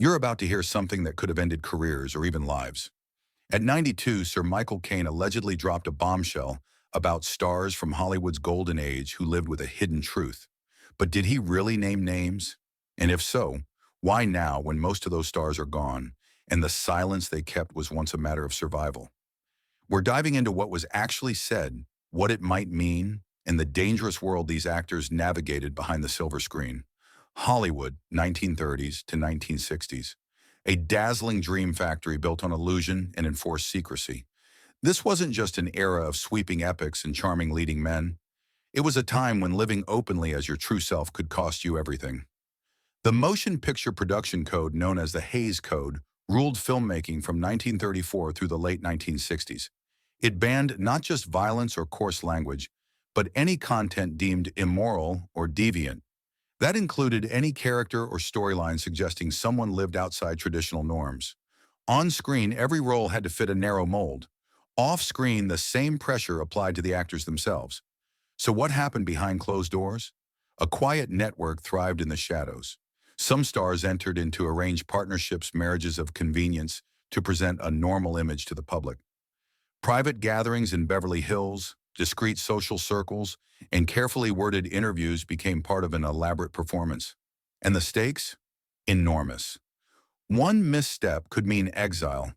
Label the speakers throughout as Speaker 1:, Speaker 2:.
Speaker 1: You're about to hear something that could have ended careers or even lives. At 92, Sir Michael Caine allegedly dropped a bombshell about stars from Hollywood's golden age who lived with a hidden truth. But did he really name names? And if so, why now when most of those stars are gone and the silence they kept was once a matter of survival? We're diving into what was actually said, what it might mean, and the dangerous world these actors navigated behind the silver screen. Hollywood, 1930s to 1960s. A dazzling dream factory built on illusion and enforced secrecy. This wasn't just an era of sweeping epics and charming leading men. It was a time when living openly as your true self could cost you everything. The motion picture production code known as the Hays Code ruled filmmaking from 1934 through the late 1960s. It banned not just violence or coarse language, but any content deemed immoral or deviant. That included any character or storyline suggesting someone lived outside traditional norms. On screen, every role had to fit a narrow mold. Off screen, the same pressure applied to the actors themselves. So what happened behind closed doors? A quiet network thrived in the shadows. Some stars entered into arranged partnerships, marriages of convenience, to present a normal image to the public. Private gatherings in Beverly Hills, discreet social circles, and carefully worded interviews became part of an elaborate performance. And the stakes? Enormous. One misstep could mean exile.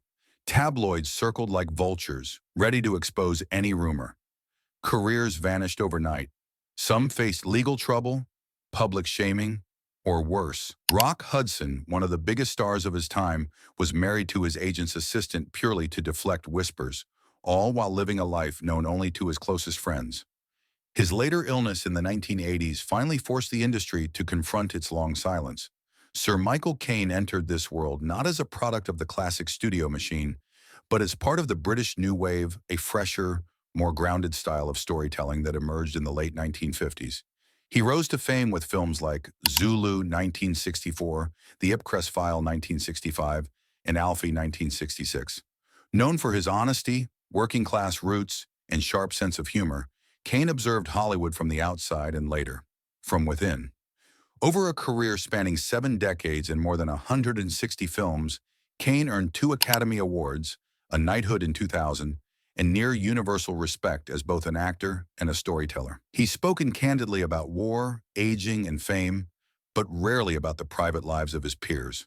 Speaker 1: Tabloids circled like vultures, ready to expose any rumor. Careers vanished overnight. Some faced legal trouble, public shaming, or worse. Rock Hudson, one of the biggest stars of his time, was married to his agent's assistant purely to deflect whispers, all while living a life known only to his closest friends. His later illness in the 1980s finally forced the industry to confront its long silence. Sir Michael Caine entered this world not as a product of the classic studio machine, but as part of the British New Wave, a fresher, more grounded style of storytelling that emerged in the late 1950s. He rose to fame with films like Zulu 1964, The Ipcress File 1965, and Alfie 1966. Known for his honesty, working-class roots, and sharp sense of humor, Caine observed Hollywood from the outside and later, from within. Over a career spanning 7 decades and more than 160 films, Caine earned 2 Academy Awards, a knighthood in 2000, and near universal respect as both an actor and a storyteller. He's spoken candidly about war, aging, and fame, but rarely about the private lives of his peers.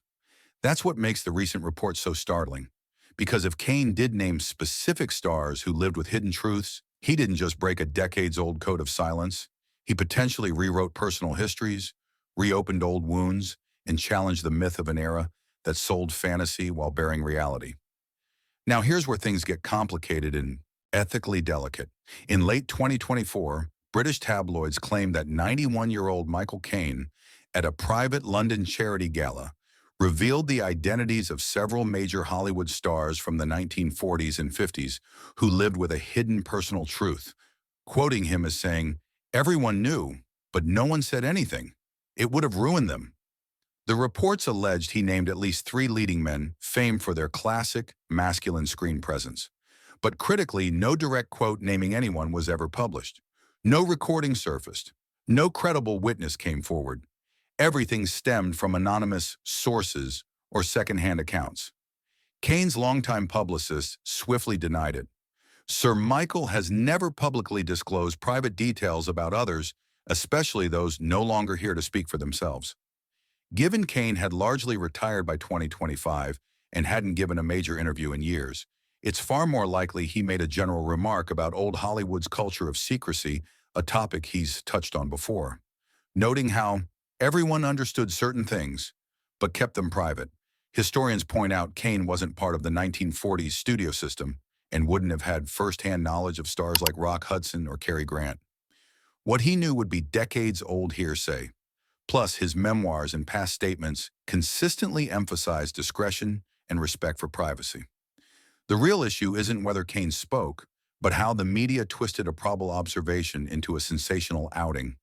Speaker 1: That's what makes the recent report so startling. Because if Caine did name specific stars who lived with hidden truths, he didn't just break a decades-old code of silence. He potentially rewrote personal histories, reopened old wounds, and challenged the myth of an era that sold fantasy while bearing reality. Now here's where things get complicated and ethically delicate. In late 2024, British tabloids claimed that 91-year-old Michael Caine, at a private London charity gala, revealed the identities of several major Hollywood stars from the 1940s and 50s who lived with a hidden personal truth, quoting him as saying, "Everyone knew, but no one said anything. It would have ruined them." The reports alleged he named at least 3 leading men famed for their classic, masculine screen presence. But critically, no direct quote naming anyone was ever published. No recording surfaced. No credible witness came forward. Everything stemmed from anonymous sources or secondhand accounts. Caine's longtime publicist swiftly denied it. Sir Michael has never publicly disclosed private details about others, especially those no longer here to speak for themselves. Given Caine had largely retired by 2025 and hadn't given a major interview in years, it's far more likely he made a general remark about old Hollywood's culture of secrecy, a topic he's touched on before, noting how everyone understood certain things, but kept them private. Historians point out Caine wasn't part of the 1940s studio system and wouldn't have had first-hand knowledge of stars like Rock Hudson or Cary Grant. What he knew would be decades-old hearsay. Plus, his memoirs and past statements consistently emphasize discretion and respect for privacy. The real issue isn't whether Caine spoke, but how the media twisted a probable observation into a sensational outing.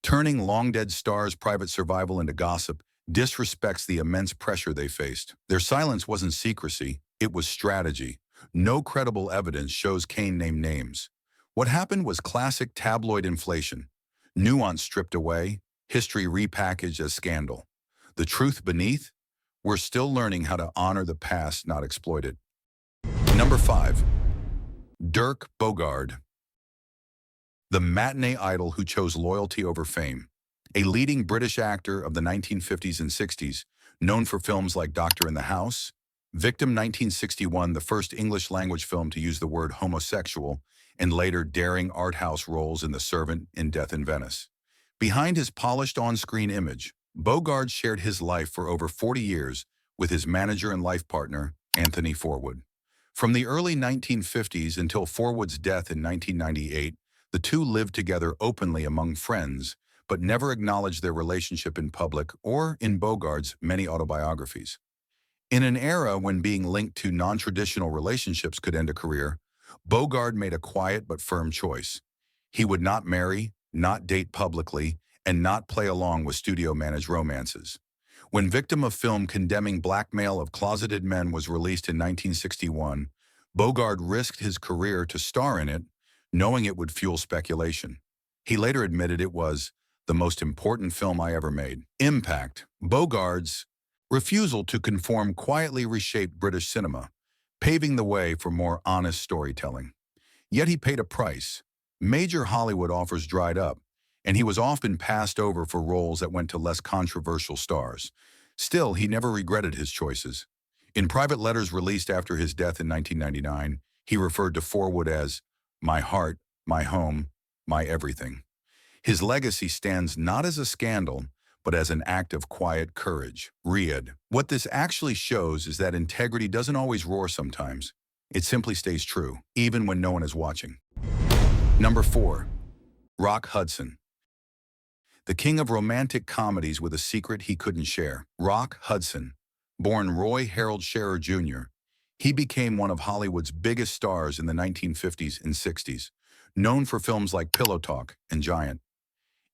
Speaker 1: Turning long-dead stars' private survival into gossip disrespects the immense pressure they faced. Their silence wasn't secrecy, it was strategy. No credible evidence shows Caine named names. What happened was classic tabloid inflation. Nuance stripped away, history repackaged as scandal. The truth beneath? We're still learning how to honor the past, not exploit it. Number 5. Dirk Bogard, the matinee idol who chose loyalty over fame. A leading British actor of the 1950s and 60s, known for films like Doctor in the House, Victim 1961, the first English-language film to use the word homosexual, and later daring art house roles in The Servant and Death in Venice. Behind his polished on-screen image, Bogard shared his life for over 40 years with his manager and life partner, Anthony Forwood. From the early 1950s until Forwood's death in 1998, the two lived together openly among friends, but never acknowledged their relationship in public or in Bogard's many autobiographies. In an era when being linked to non-traditional relationships could end a career, Bogard made a quiet but firm choice. He would not marry, not date publicly, and not play along with studio-managed romances. When Victim, a film condemning blackmail of closeted men, was released in 1961, Bogard risked his career to star in it, knowing it would fuel speculation. He later admitted it was the most important film I ever made. Impact. Bogard's refusal to conform quietly reshaped British cinema, paving the way for more honest storytelling. Yet he paid a price. Major Hollywood offers dried up, and he was often passed over for roles that went to less controversial stars. Still, he never regretted his choices. In private letters released after his death in 1999, he referred to Forwood as my heart, my home, my everything. His legacy stands not as a scandal, but as an act of quiet courage. Read. What this actually shows is that integrity doesn't always roar sometimes. It simply stays true, even when no one is watching. Number 4. Rock Hudson, the king of romantic comedies with a secret he couldn't share. Rock Hudson, born Roy Harold Scherer Jr., he became one of Hollywood's biggest stars in the 1950s and 60s, known for films like Pillow Talk and Giant.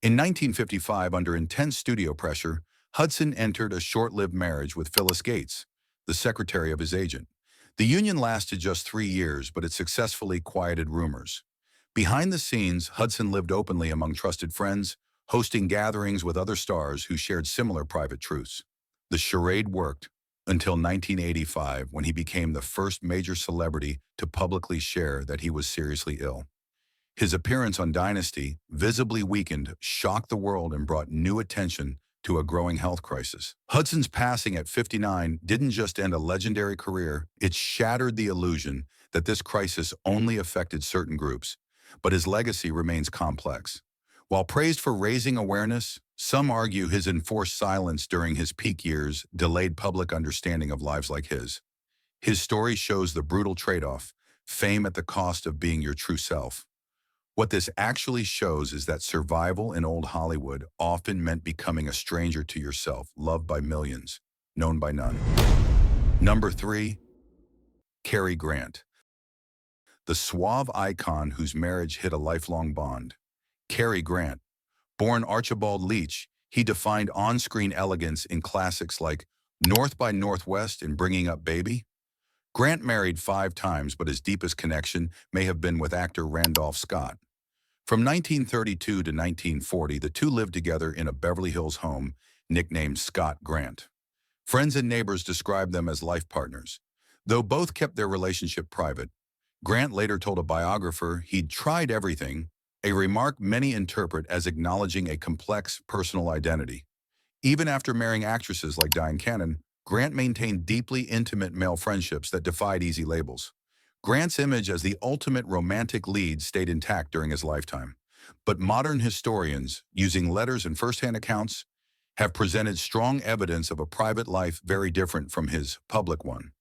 Speaker 1: In 1955, under intense studio pressure, Hudson entered a short-lived marriage with Phyllis Gates, the secretary of his agent. The union lasted just 3 years, but it successfully quieted rumors. Behind the scenes, Hudson lived openly among trusted friends, hosting gatherings with other stars who shared similar private truths. The charade worked until 1985, when he became the first major celebrity to publicly share that he was seriously ill. His appearance on Dynasty, visibly weakened, shocked the world and brought new attention to a growing health crisis. Hudson's passing at 59 didn't just end a legendary career, it shattered the illusion that this crisis only affected certain groups, but his legacy remains complex. While praised for raising awareness, some argue his enforced silence during his peak years delayed public understanding of lives like his. His story shows the brutal trade-off, fame at the cost of being your true self. What this actually shows is that survival in old Hollywood often meant becoming a stranger to yourself, loved by millions, known by none. Number 3. Cary Grant, the suave icon whose marriage hid a lifelong bond. Cary Grant, born Archibald Leach, he defined on-screen elegance in classics like North by Northwest and Bringing Up Baby. Grant married 5 times, but his deepest connection may have been with actor Randolph Scott. From 1932 to 1940, the two lived together in a Beverly Hills home nicknamed Scott Grant. Friends and neighbors described them as life partners. Though both kept their relationship private, Grant later told a biographer he'd tried everything, a remark many interpret as acknowledging a complex personal identity. Even after marrying actresses like Diane Cannon, Grant maintained deeply intimate male friendships that defied easy labels. Grant's image as the ultimate romantic lead stayed intact during his lifetime, but modern historians, using letters and first-hand accounts, have presented strong evidence of a private life very different from his public one.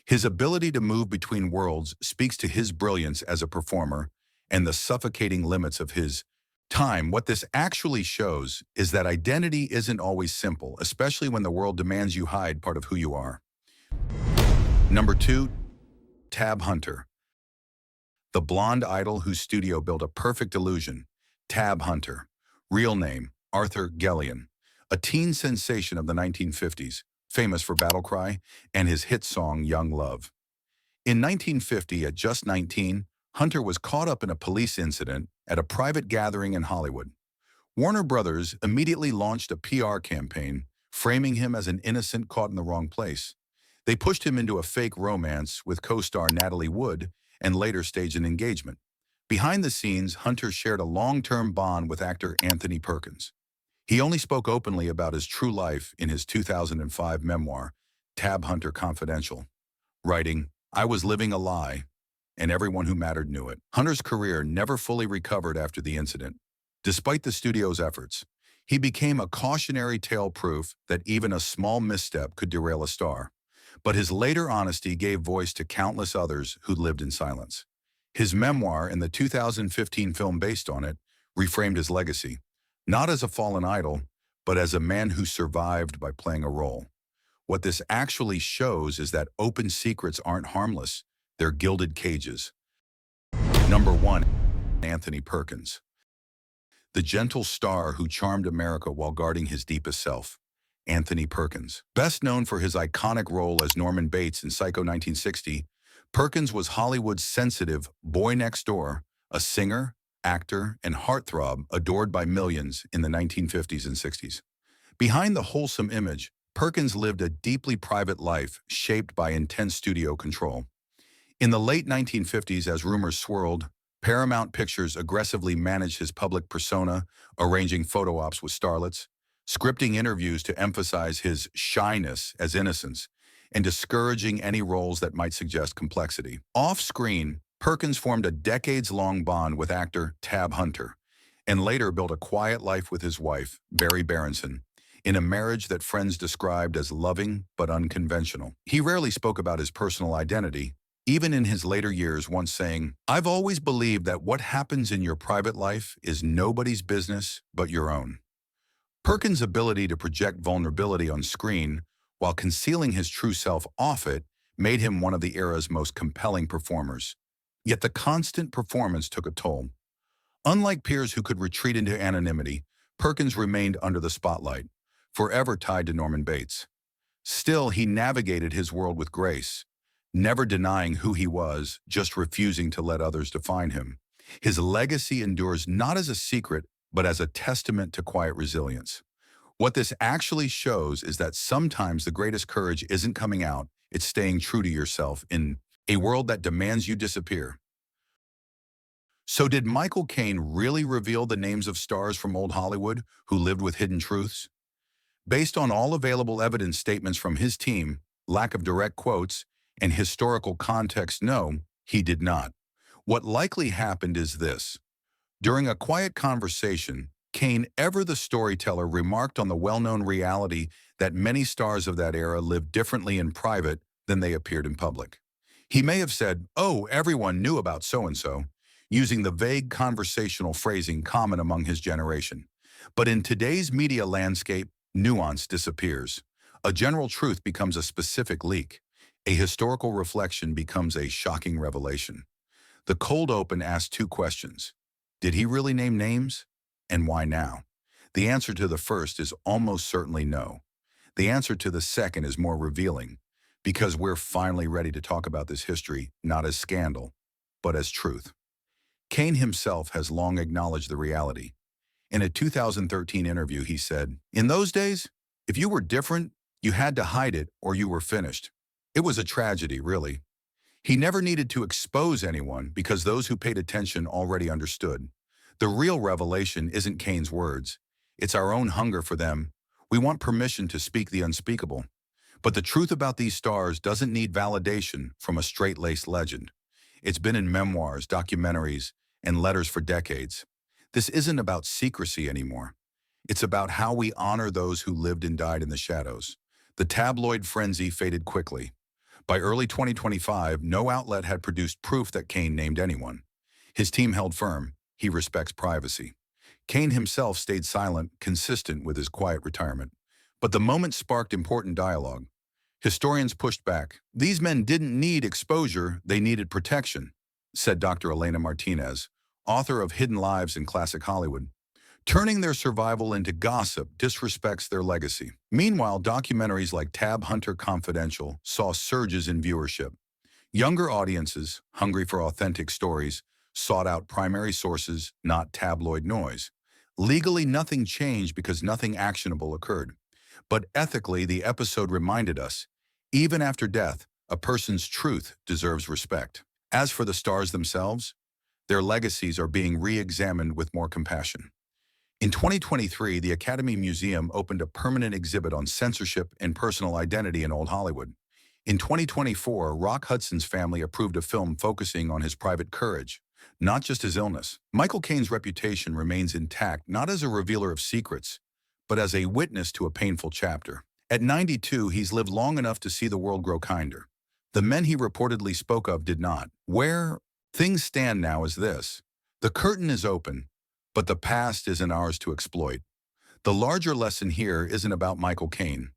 Speaker 1: His ability to move between worlds speaks to his brilliance as a performer and the suffocating limits of his time. What this actually shows is that identity isn't always simple, especially when the world demands you hide part of who you are. Number 2. Tab Hunter, the blonde idol whose studio built a perfect illusion. Tab Hunter, real name, Arthur Gellion, a teen sensation of the 1950s, famous for Battle Cry and his hit song Young Love. In 1950, at just 19, Hunter was caught up in a police incident at a private gathering in Hollywood. Warner Brothers immediately launched a PR campaign, framing him as an innocent caught in the wrong place. They pushed him into a fake romance with co-star Natalie Wood and later staged an engagement. Behind the scenes, Hunter shared a long-term bond with actor Anthony Perkins. He only spoke openly about his true life in his 2005 memoir, Tab Hunter Confidential, writing, "I was living a lie, and everyone who mattered knew it." Hunter's career never fully recovered after the incident. Despite the studio's efforts, he became a cautionary tale proof that even a small misstep could derail a star. But his later honesty gave voice to countless others who lived in silence. His memoir and the 2015 film based on it reframed his legacy, not as a fallen idol, but as a man who survived by playing a role. What this actually shows is that open secrets aren't harmless, they're gilded cages. Number 1. Anthony Perkins. The gentle star who charmed America while guarding his deepest self. Anthony Perkins. Best known for his iconic role as Norman Bates in Psycho 1960, Perkins was Hollywood's sensitive boy next door, a singer, actor, and heartthrob adored by millions in the 1950s and 60s. Behind the wholesome image, Perkins lived a deeply private life shaped by intense studio control. In the late 1950s, as rumors swirled, Paramount Pictures aggressively managed his public persona, arranging photo ops with starlets, scripting interviews to emphasize his shyness as innocence, and discouraging any roles that might suggest complexity. Off-screen, Perkins formed a decades-long bond with actor Tab Hunter, and later built a quiet life with his wife, Barry Berenson, in a marriage that friends described as loving but unconventional. He rarely spoke about his personal identity, even in his later years, once saying, "I've always believed that what happens in your private life is nobody's business but your own." Perkins' ability to project vulnerability on screen while concealing his true self off it made him one of the era's most compelling performers. Yet the constant performance took a toll. Unlike peers who could retreat into anonymity, Perkins remained under the spotlight, forever tied to Norman Bates. Still, he navigated his world with grace, never denying who he was, just refusing to let others define him. His legacy endures not as a secret, but as a testament to quiet resilience. What this actually shows is that sometimes the greatest courage isn't coming out, it's staying true to yourself in a world that demands you disappear. So did Michael Caine really reveal the names of stars from old Hollywood who lived with hidden truths? Based on all available evidence, statements from his team, lack of direct quotes, and historical context, no, he did not. What likely happened is this. During a quiet conversation, Caine, ever the storyteller, remarked on the well-known reality that many stars of that era lived differently in private than they appeared in public. He may have said, "Oh, everyone knew about so-and-so," using the vague conversational phrasing common among his generation. But in today's media landscape, nuance disappears. A general truth becomes a specific leak. A historical reflection becomes a shocking revelation. The cold open asks two questions. Did he really name names? And why now? The answer to the first is almost certainly no. The answer to the second is more revealing, because we're finally ready to talk about this history not as scandal, but as truth. Caine himself has long acknowledged the reality. In a 2013 interview, he said, "In those days, if you were different, you had to hide it or you were finished. It was a tragedy, really." He never needed to expose anyone because those who paid attention already understood. The real revelation isn't Caine's words. It's our own hunger for them. We want permission to speak the unspeakable. But the truth about these stars doesn't need validation from a straight-laced legend. It's been in memoirs, documentaries, and letters for decades. This isn't about secrecy anymore. It's about how we honor those who lived and died in the shadows. The tabloid frenzy faded quickly. By early 2025, no outlet had produced proof that Caine named anyone. His team held firm. He respects privacy. Caine himself stayed silent, consistent with his quiet retirement. But the moment sparked important dialogue. Historians pushed back. "These men didn't need exposure, they needed protection," said Dr. Elena Martinez, author of Hidden Lives in Classic Hollywood. Turning their survival into gossip disrespects their legacy. Meanwhile, documentaries like Tab Hunter Confidential saw surges in viewership. Younger audiences, hungry for authentic stories, sought out primary sources, not tabloid noise. Legally, nothing changed because nothing actionable occurred. But ethically, the episode reminded us, even after death, a person's truth deserves respect. As for the stars themselves, their legacies are being re-examined with more compassion. In 2023, the Academy Museum opened a permanent exhibit on censorship and personal identity in Old Hollywood. In 2024, Rock Hudson's family approved a film focusing on his private courage, not just his illness. Michael Caine's reputation remains intact not as a revealer of secrets, but as a witness to a painful chapter. At 92, he's lived long enough to see the world grow kinder. The men he reportedly spoke of did not. Where things stand now is this. The curtain is open, but the past isn't ours to exploit. The larger lesson here isn't about Michael Caine.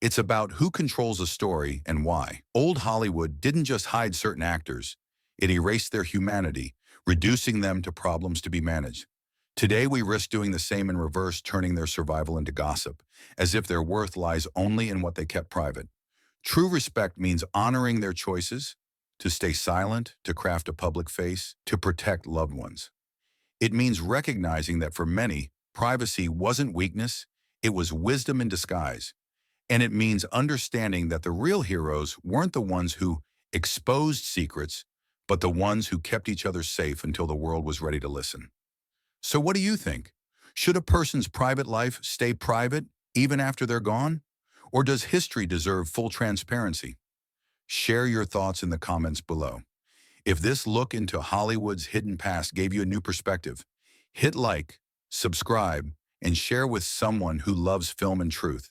Speaker 1: It's about who controls a story and why. Old Hollywood didn't just hide certain actors. It erased their humanity, reducing them to problems to be managed. Today, we risk doing the same in reverse, turning their survival into gossip, as if their worth lies only in what they kept private. True respect means honoring their choices, to stay silent, to craft a public face, to protect loved ones. It means recognizing that for many, privacy wasn't weakness, it was wisdom in disguise. And it means understanding that the real heroes weren't the ones who exposed secrets, but the ones who kept each other safe until the world was ready to listen. So what do you think? Should a person's private life stay private even after they're gone? Or does history deserve full transparency? Share your thoughts in the comments below. If this look into Hollywood's hidden past gave you a new perspective, hit like, subscribe, and share with someone who loves film and truth.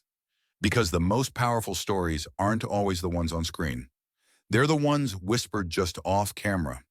Speaker 1: Because the most powerful stories aren't always the ones on screen. They're the ones whispered just off camera.